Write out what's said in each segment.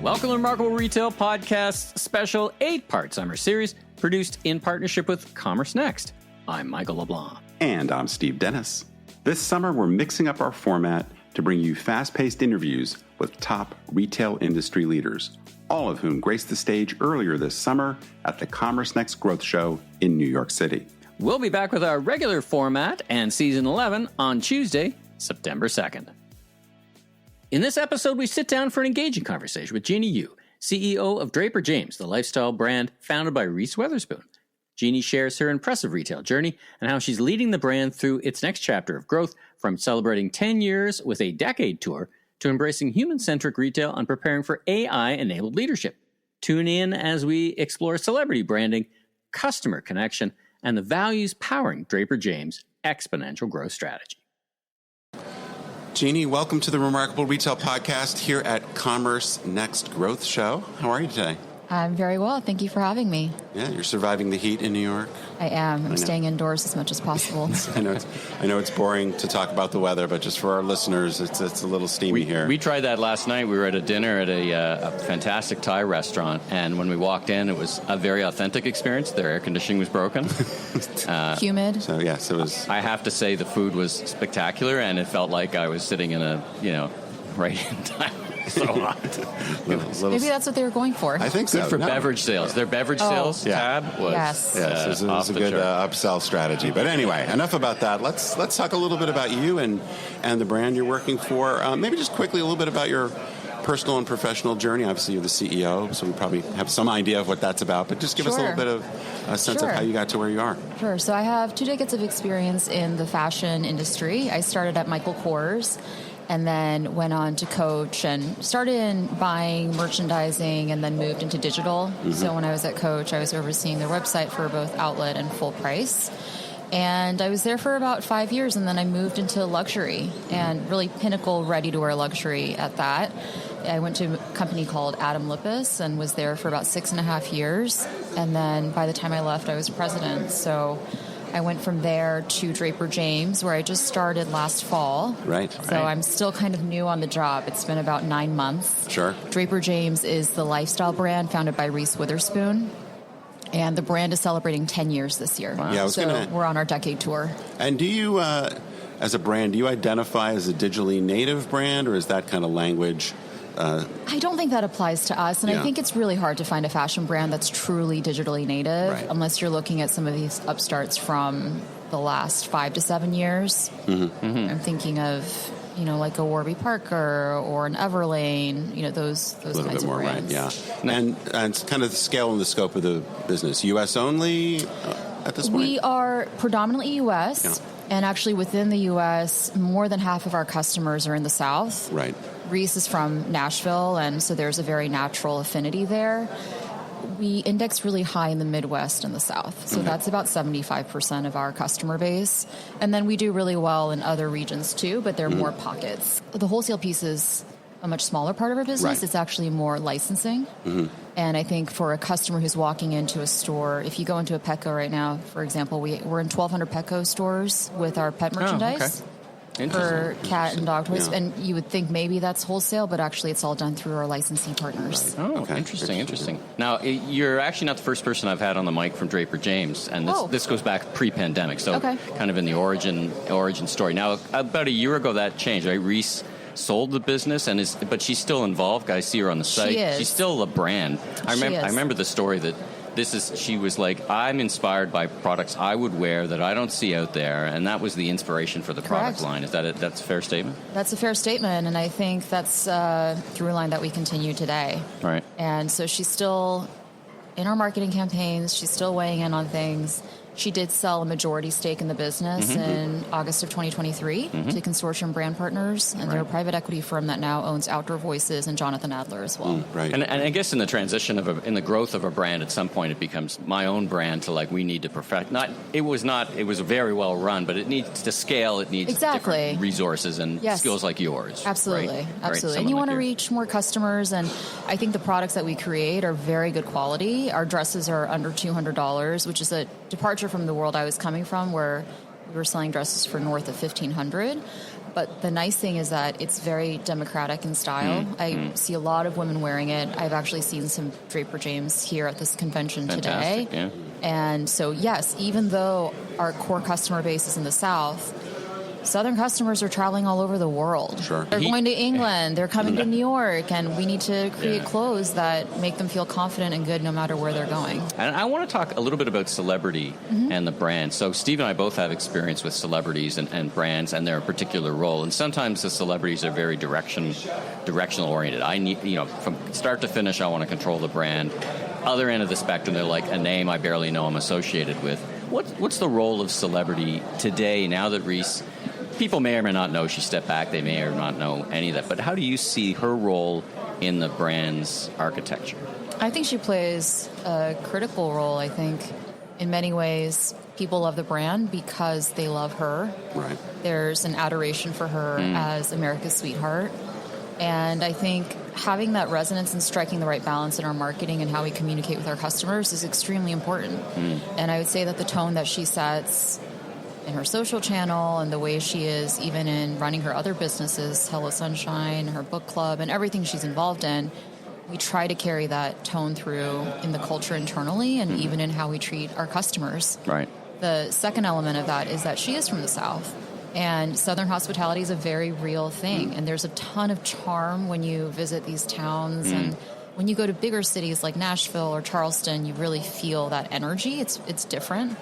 Welcome to Remarkable Retail Podcast special 8-part summer series produced in partnership with CommerceNext. I'm Michael LeBlanc. And I'm Steve Dennis. This summer, we're mixing up our format to bring you fast-paced interviews with top retail industry leaders, all of whom graced the stage earlier this summer at the CommerceNext Growth Show in New York City. We'll be back with our regular format and Season 11 on Tuesday, September 2nd. In this episode, we sit down for an engaging conversation with Jeannie Yoo, CEO of Draper James, the lifestyle brand founded by Reese Witherspoon. Jeannie shares her impressive retail journey and how she's leading the brand through its next chapter of growth, from celebrating 10 years with a decade tour to embracing human-centric retail and preparing for AI-enabled leadership. Tune in as we explore celebrity branding, customer connection, and the values powering Draper James' exponential growth strategy. Jeannie, welcome to the Remarkable Retail Podcast here at CommerceNext Growth Show. How are you today? I'm very well. Thank you for having me. Yeah, you're surviving the heat in New York. I am. I'm staying indoors as much as possible. I know it's boring to talk about the weather, but just for our listeners, it's a little steamy here. We tried that last night. We were at a dinner at a fantastic Thai restaurant, and when we walked in, it was a very authentic experience. Their air conditioning was broken. Humid. So, yes, it was. I have to say the food was spectacular, and it felt like I was sitting in right in time. So hot. Maybe that's what they were going for. I think so. Good for beverage sales. Their beverage sales tab was it was a good upsell strategy. But anyway, enough about that. Let's talk a little bit about you and the brand you're working for. Maybe just quickly a little bit about your personal and professional journey. Obviously, you're the CEO, so we probably have some idea of what that's about. But just give us a little bit of a sense of how you got to where you are. Sure. So I have 2 decades of experience in the fashion industry. I started at Michael Kors, and then went on to Coach and started in buying, merchandising, and then moved into digital. Mm-hmm. So when I was at Coach, I was overseeing their website for both outlet and full price. And I was there for about 5 years, and then I moved into luxury, and really pinnacle ready-to-wear luxury at that. I went to a company called Adam Lippis and was there for about 6.5 years. And then by the time I left, I was president. So I went from there to Draper James, where I just started last fall. Right. So I'm still kind of new on the job. It's been about 9 months. Sure. Draper James is the lifestyle brand founded by Reese Witherspoon. And the brand is celebrating 10 years this year. Wow. Yeah, we're on our decade tour. And do you, as a brand, do you identify as a digitally native brand, or is that kind of language? I don't think that applies to us, and I think it's really hard to find a fashion brand that's truly digitally native, unless you're looking at some of these upstarts from the last 5 to 7 years. Mm-hmm. Mm-hmm. I'm thinking of, like a Warby Parker or an Everlane, those kinds of brands. A little bit more, right, yeah. And it's kind of the scale and the scope of the business. U.S. only at this point? We are predominantly U.S., and actually within the U.S., more than half of our customers are in the South. Right. Reese is from Nashville, and so there's a very natural affinity there. We index really high in the Midwest and the South, so that's about 75% of our customer base. And then we do really well in other regions too, but there are more pockets. The wholesale piece is a much smaller part of our business. Right. It's actually more licensing. Mm-hmm. And I think for a customer who's walking into a store, if you go into a Petco right now, for example, we're in 1,200 Petco stores with our pet merchandise. For cat and dog toys, and you would think maybe that's wholesale, but actually it's all done through our licensing partners. Right. Oh, okay. Interesting. Now, you're actually not the first person I've had on the mic from Draper James, and this goes back pre-pandemic, so kind of in the origin story. Now, about a year ago, that changed, right? Reese sold the business, but she's still involved. I see her on the site. She is. She's still a brand. I remember the story that she was like, I'm inspired by products I would wear that I don't see out there, and that was the inspiration for the product line. Is that's a fair statement? That's a fair statement, and I think that's a through line that we continue today. Right. And so she's still in our marketing campaigns. She's still weighing in on things. She did sell a majority stake in the business in August of 2023 to Consortium Brand Partners, and they're a private equity firm that now owns Outdoor Voices and Jonathan Adler as well. Right. And I guess in the transition in the growth of a brand, at some point it becomes my own brand to we need to perfect. It was very well run, but it needs to scale. It needs different resources and skills like yours. Absolutely. Absolutely. And you want to reach more customers, and I think the products that we create are very good quality. Our dresses are under $200, which is a departure from the world I was coming from, where we were selling dresses for north of $1,500. But the nice thing is that it's very democratic in style. I see a lot of women wearing it. I've actually seen some Draper James here at this convention Fantastic, today. yeah. And so, yes, even though our core customer base is in the South, Southern customers are traveling all over the world. Sure. They're going to England, they're coming to New York, and we need to create clothes that make them feel confident and good no matter where they're going. And I want to talk a little bit about celebrity and the brand. So Steve and I both have experience with celebrities and brands and their particular role. And sometimes the celebrities are very directional oriented. I need, from start to finish, I want to control the brand. Other end of the spectrum, they're like a name I barely know I'm associated with. What's the role of celebrity today, now that Reese... People may or may not know she stepped back. They may or not know any of that. But how do you see her role in the brand's architecture? I think she plays a critical role. I think in many ways people love the brand because they love her. Right. There's an adoration for her as America's sweetheart. And I think having that resonance and striking the right balance in our marketing and how we communicate with our customers is extremely important. And I would say that the tone that she sets in her social channel and the way she is even in running her other businesses, Hello Sunshine, her book club, and everything she's involved in, we try to carry that tone through in the culture internally and even in how we treat our customers. Right. The second element of that is that she is from the South, and Southern hospitality is a very real thing, and there's a ton of charm when you visit these towns and when you go to bigger cities like Nashville or Charleston, you really feel that energy. It's different.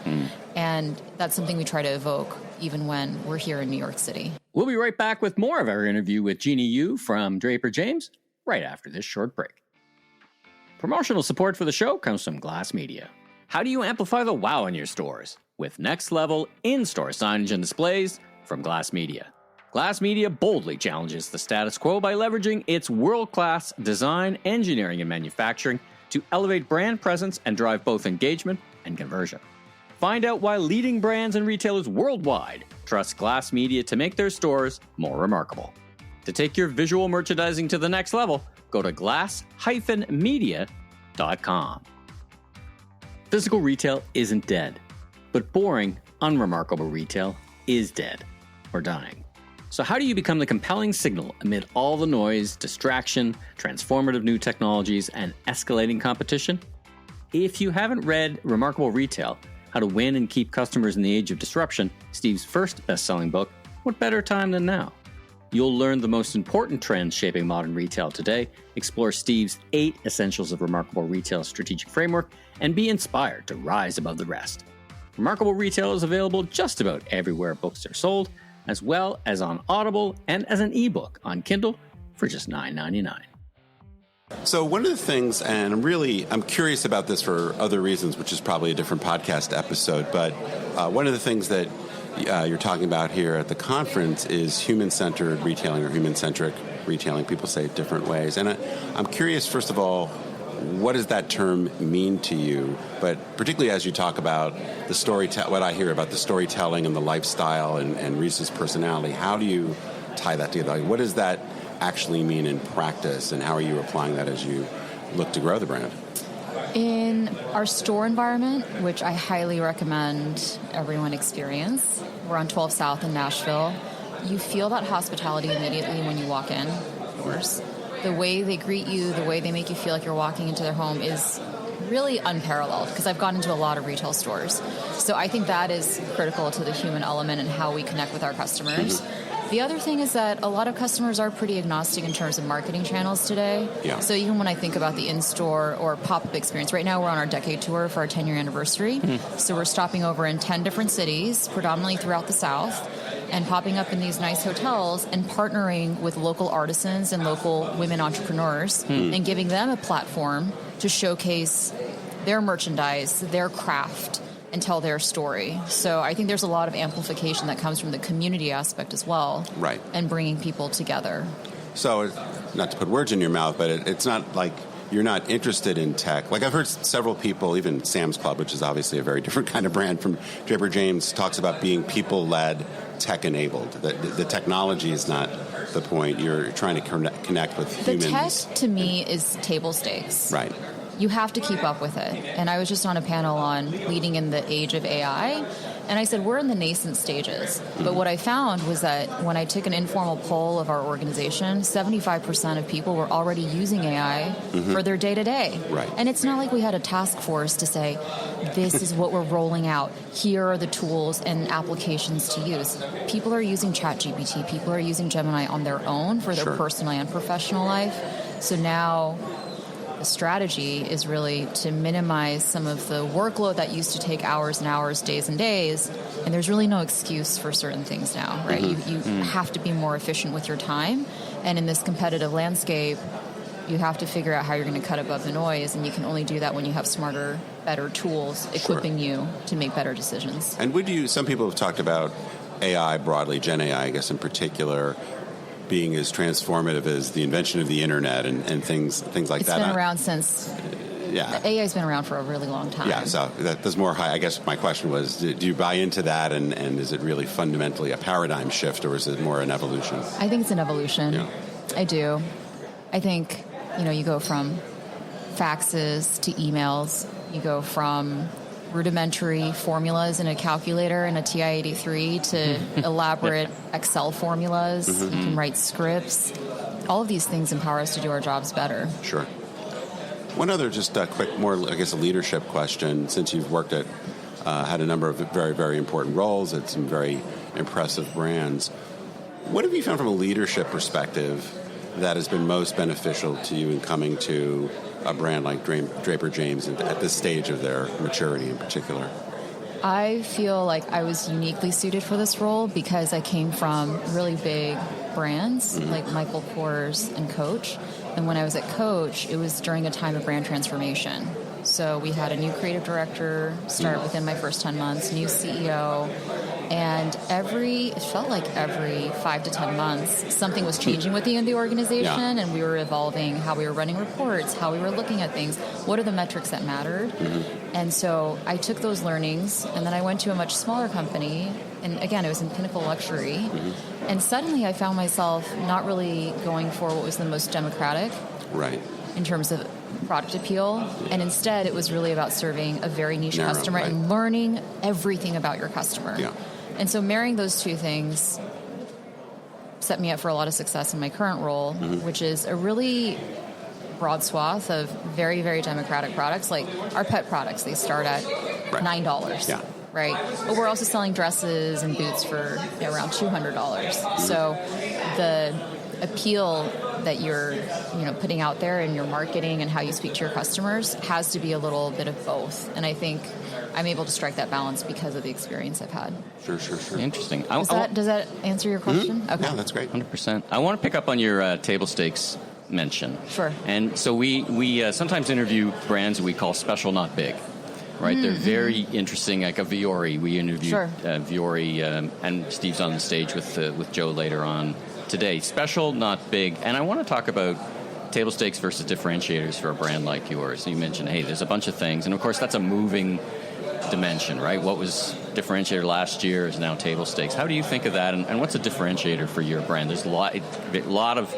And that's something we try to evoke even when we're here in New York City. We'll be right back with more of our interview with Jeannie Yoo from Draper James right after this short break. Promotional support for the show comes from Glass Media. How do you amplify the wow in your stores? With next level in-store signage and displays from Glass Media. Glass Media boldly challenges the status quo by leveraging its world-class design, engineering, and manufacturing to elevate brand presence and drive both engagement and conversion. Find out why leading brands and retailers worldwide trust Glass Media to make their stores more remarkable. To take your visual merchandising to the next level, go to glass-media.com. Physical retail isn't dead, but boring, unremarkable retail is dead or dying. So how do you become the compelling signal amid all the noise, distraction, transformative new technologies, and escalating competition? If you haven't read Remarkable Retail, How to Win and Keep Customers in the Age of Disruption, Steve's first best-selling book, what better time than now? You'll learn the most important trends shaping modern retail today, explore Steve's 8 Essentials of Remarkable Retail strategic framework, and be inspired to rise above the rest. Remarkable Retail is available just about everywhere books are sold, as well as on Audible and as an ebook on Kindle for just $9.99. So one of the things, and I'm curious about this for other reasons, which is probably a different podcast episode, but one of the things that you're talking about here at the conference is human-centered retailing or human-centric retailing. People say it different ways. And I'm curious, first of all, what does that term mean to you? But particularly as you talk about the what I hear about the storytelling and the lifestyle and Reese's personality, how do you tie that together? Like, what does that actually mean in practice, and how are you applying that as you look to grow the brand? In our store environment, which I highly recommend everyone experience, we're on 12 South in Nashville, you feel that hospitality immediately when you walk in doors. The way they greet you, the way they make you feel like you're walking into their home is really unparalleled, because I've gone into a lot of retail stores. So I think that is critical to the human element and how we connect with our customers. The other thing is that a lot of customers are pretty agnostic in terms of marketing channels today. Yeah. So even when I think about the in-store or pop-up experience, right now we're on our decade tour for our 10-year anniversary. So we're stopping over in 10 different cities, predominantly throughout the South, and popping up in these nice hotels and partnering with local artisans and local women entrepreneurs and giving them a platform to showcase their merchandise, their craft, and tell their story. So I think there's a lot of amplification that comes from the community aspect as well. Right. And bringing people together. So, not to put words in your mouth, but it's not like you're not interested in tech. Like I've heard several people, even Sam's Club, which is obviously a very different kind of brand from Draper James, talks about being people-led, tech-enabled. The technology is not the point. You're trying to connect with humans. The tech, to me, is table stakes. Right. You have to keep up with it. And I was just on a panel on leading in the age of AI, And I said, we're in the nascent stages. But what I found was that when I took an informal poll of our organization, 75% of people were already using AI for their day-to-day. Right. And it's not like we had a task force to say, this is what we're rolling out. Here are the tools and applications to use. People are using ChatGPT. People are using Gemini on their own for their personal and professional life. So now the strategy is really to minimize some of the workload that used to take hours and hours, days and days. And there's really no excuse for certain things now, right? You have to be more efficient with your time. And in this competitive landscape, you have to figure out how you're going to cut above the noise, and you can only do that when you have smarter, better tools equipping you to make better decisions. And some people have talked about AI broadly, Gen AI, I guess in particular, being as transformative as the invention of the internet and things like that. It's been around since... AI's been around for a really long time. Yeah, so that's more high. I guess my question was, do you buy into that, and is it really fundamentally a paradigm shift, or is it more an evolution? I think it's an evolution. Yeah. I do. I think... you go from faxes to emails. You go from rudimentary formulas in a calculator and a TI-83 to elaborate Excel formulas. You can write scripts. All of these things empower us to do our jobs better. Sure. One other just quick, more, I guess, a leadership question. Since you've worked at, had a number of very, very important roles at some very impressive brands, what have you found from a leadership perspective that has been most beneficial to you in coming to a brand like Draper James at this stage of their maturity in particular? I feel like I was uniquely suited for this role because I came from really big brands like Michael Kors and Coach. And when I was at Coach, it was during a time of brand transformation. So we had a new creative director start within my first 10 months, new CEO, and it felt like every 5 to 10 months, something was changing within the organization, and we were evolving how we were running reports, how we were looking at things, what are the metrics that mattered. And so I took those learnings, and then I went to a much smaller company, and again, it was in Pinnacle Luxury, and suddenly I found myself not really going for what was the most democratic in terms of product appeal, and instead it was really about serving a very niche customer and learning everything about your customer. And so marrying those two things set me up for a lot of success in my current role, which is a really broad swath of very, very democratic products. Like our pet products, they start at $9. Right? But we're also selling dresses and boots for around $200. So the appeal that you're putting out there in your marketing and how you speak to your customers has to be a little bit of both. And I think I'm able to strike that balance because of the experience I've had. Sure. Interesting. Does that answer your question? Okay. Yeah, that's great. 100%. I want to pick up on your table stakes mention. Sure. And so we sometimes interview brands that we call special, not big. Right, they're very interesting. Like a Viore, we interviewed Viore, and Steve's on the stage with Joe later on today. Special, not big. And I want to talk about table stakes versus differentiators for a brand like yours. You mentioned, hey, there's a bunch of things, and of course that's a moving dimension, right? What was differentiator last year is now table stakes. How do you think of that, and what's a differentiator for your brand? There's a lot of.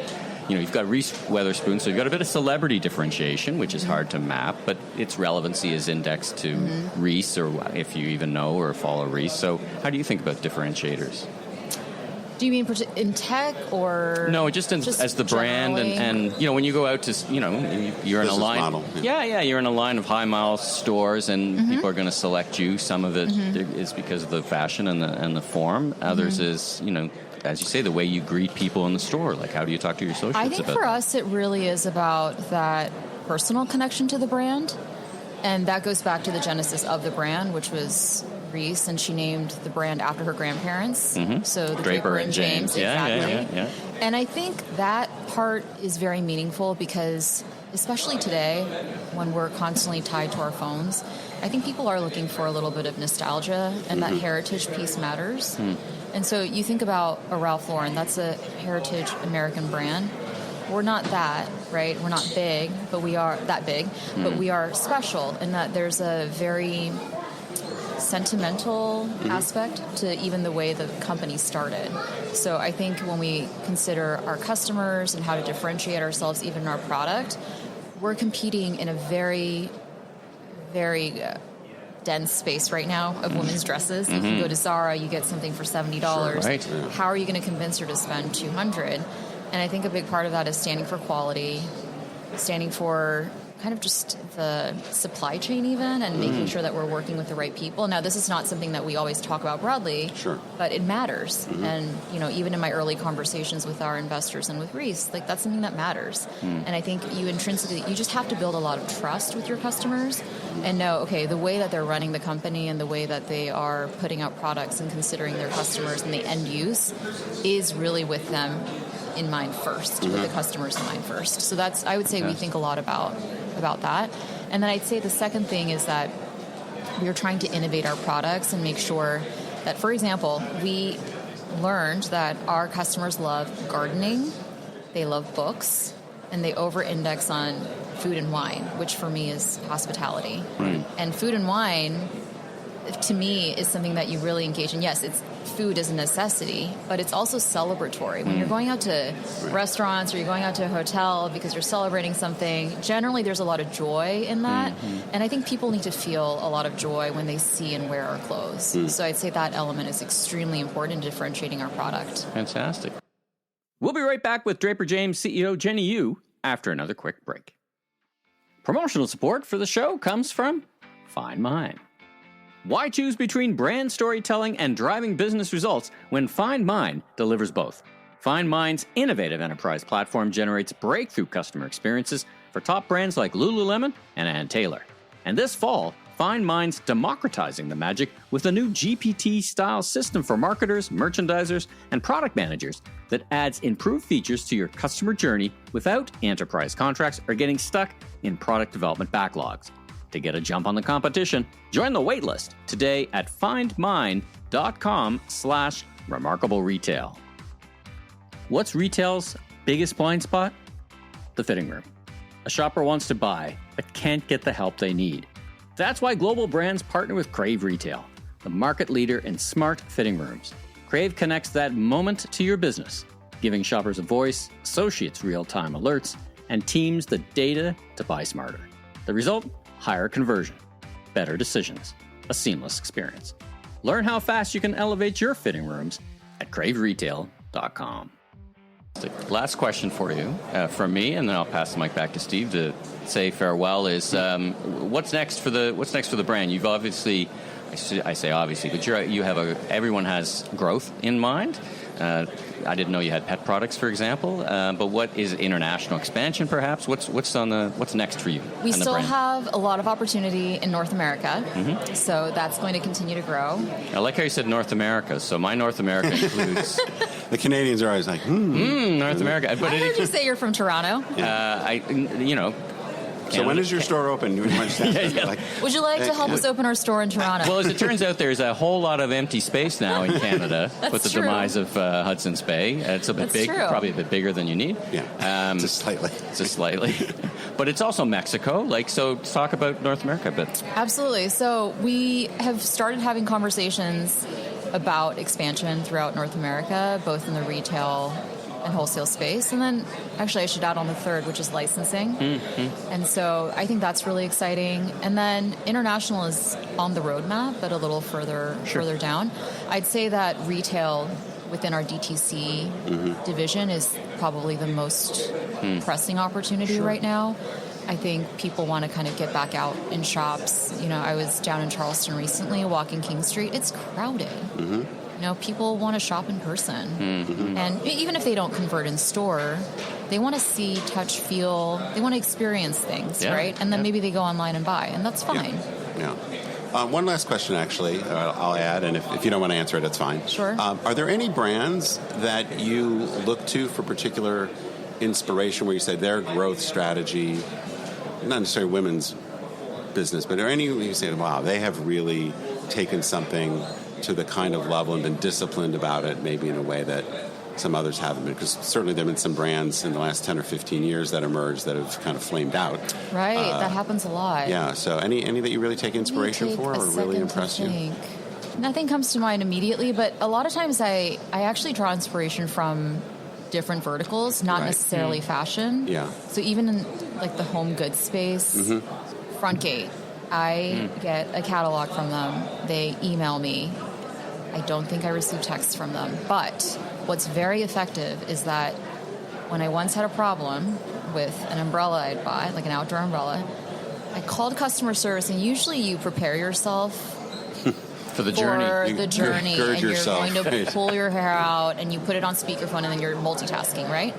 You've got Reese Witherspoon, so you've got a bit of celebrity differentiation, which is hard to map, but its relevancy is indexed to Reese, or if you even know or follow Reese. So how do you think about differentiators? Do you mean in tech or... No, just as the brand, and when you go out to, you're in a line... Model, you're in a line of high-mile stores, and people are going to select you. Some of it is because of the fashion and the form. Others is, as you say, the way you greet people in the store. Like, how do you talk to your associates about that? I think for us, it really is about that personal connection to the brand. And that goes back to the genesis of the brand, which was Reese, and she named the brand after her grandparents. So the Draper and James. Exactly. Yeah. And I think that part is very meaningful because, especially today, when we're constantly tied to our phones, I think people are looking for a little bit of nostalgia, and that heritage piece matters. And so you think about a Ralph Lauren, that's a heritage American brand. We're not that, right? We're not big, but we are that big, but we are special in that there's a very sentimental aspect to even the way the company started. So I think when we consider our customers and how to differentiate ourselves, even in our product, we're competing in a very, very dense space right now of women's dresses. You can go to Zara, you get something for $70. Sure, right. How are you going to convince her to spend $200? And I think a big part of that is standing for quality, standing for kind of just the supply chain even, and making sure that we're working with the right people. Now, this is not something that we always talk about broadly, but it matters. And, even in my early conversations with our investors and with Reese, like, that's something that matters. And I think you just have to build a lot of trust with your customers and know, okay, the way that they're running the company and the way that they are putting out products and considering their customers and the end use is really with them in mind first, with the customers in mind first. So that's, I would say, we think a lot about that. And then I'd say the second thing is that we are trying to innovate our products and make sure that, for example, we learned that our customers love gardening, they love books, and they over-index on food and wine, which for me is hospitality. And food and wine, to me, is something that you really engage in. Yes, food is a necessity, but it's also celebratory. When you're going out to restaurants or you're going out to a hotel because you're celebrating something, generally there's a lot of joy in that. And I think people need to feel a lot of joy when they see and wear our clothes. So I'd say that element is extremely important in differentiating our product. Fantastic. We'll be right back with Draper James CEO Jeannie Yoo after another quick break. Promotional support for the show comes from Find Mine. Why choose between brand storytelling and driving business results when Find Mine delivers both? Find Mine's innovative enterprise platform generates breakthrough customer experiences for top brands like Lululemon and Ann Taylor. And this fall, Find Mine's democratizing the magic with a new GPT-style system for marketers, merchandisers, and product managers that adds improved features to your customer journey without enterprise contracts or getting stuck in product development backlogs. To get a jump on the competition, join the waitlist today at findmine.com/remarkable retail. What's retail's biggest blind spot? The fitting room. A shopper wants to buy, but can't get the help they need. That's why global brands partner with Crave Retail, the market leader in smart fitting rooms. Crave connects that moment to your business, giving shoppers a voice, associates real-time alerts, and teams the data to buy smarter. The result? Higher conversion, better decisions, a seamless experience. Learn how fast you can elevate your fitting rooms at craveretail.com. Last question for you from me, and then I'll pass the mic back to Steve to say farewell. Is what's next for the brand? You've obviously, I say obviously, but everyone has growth in mind. I didn't know you had pet products, for example. But what is international expansion, perhaps? What's next for you? We still have a lot of opportunity in North America, so that's going to continue to grow. I like how you said North America. So my North America includes. The Canadians are always like, North America. But I heard you say you're from Toronto. So when is your store open? Would you like to help us open our store in Toronto? Well, as it turns out, there's a whole lot of empty space now in Canada with the demise of Hudson's Bay. It's a bit big, probably a bit bigger than you need. Yeah, just slightly. But it's also Mexico. So talk about North America a bit. Absolutely. So we have started having conversations about expansion throughout North America, both in the retail and wholesale space. And then actually I should add on the third, which is licensing. And so I think that's really exciting. And then international is on the roadmap, but a little further down. I'd say that retail within our DTC division is probably the most pressing opportunity right now. I think people want to kind of get back out in shops. I was down in Charleston recently, walking King Street. It's crowded. People want to shop in person. And even if they don't convert in store, they want to see, touch, feel. They want to experience things, right? And then maybe they go online and buy, and that's fine. One last question, actually, I'll add, and if you don't want to answer it, it's fine. Sure. Are there any brands that you look to for particular inspiration where you say their growth strategy, not necessarily women's business, but are there any where you say, wow, they have really taken something to the kind of level and been disciplined about it, maybe in a way that some others haven't been? Because certainly there have been some brands in the last 10 or 15 years that emerged that have kind of flamed out. Right, that happens a lot. Yeah, so any that you really take inspiration for or really impress you? Nothing comes to mind immediately, but a lot of times I actually draw inspiration from different verticals, not necessarily fashion. Yeah. So even in the home goods space, Frontgate, I get a catalog from them. They email me. I don't think I receive texts from them. But what's very effective is that when I once had a problem with an umbrella I'd bought, like an outdoor umbrella, I called customer service, and usually you prepare yourself for the journey. Gird and yourself. you're going to pull your hair out, and you put it on speakerphone, and then you're multitasking, right?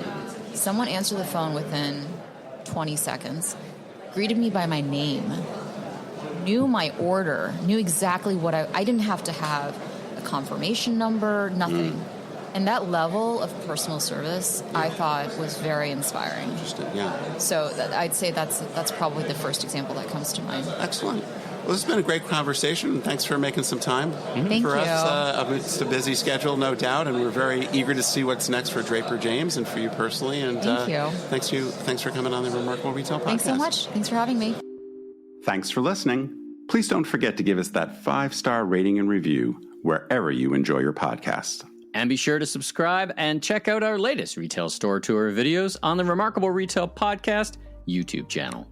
Someone answered the phone within 20 seconds, greeted me by my name, knew my order, knew exactly what I didn't have to have a confirmation number, nothing. And that level of personal service, I thought, was very inspiring. Interesting, yeah. So I'd say that's probably the first example that comes to mind. Excellent. Well, this has been a great conversation. Thanks for making some time Thank for you. us. It's a busy schedule, no doubt, and we're very eager to see what's next for Draper James and for you personally. And Thank you. Thanks for coming on the Remarkable Retail Podcast. Thanks so much. Thanks for having me. Thanks for listening. Please don't forget to give us that 5-star rating and review wherever you enjoy your podcast. And be sure to subscribe and check out our latest retail store tour videos on the Remarkable Retail Podcast YouTube channel.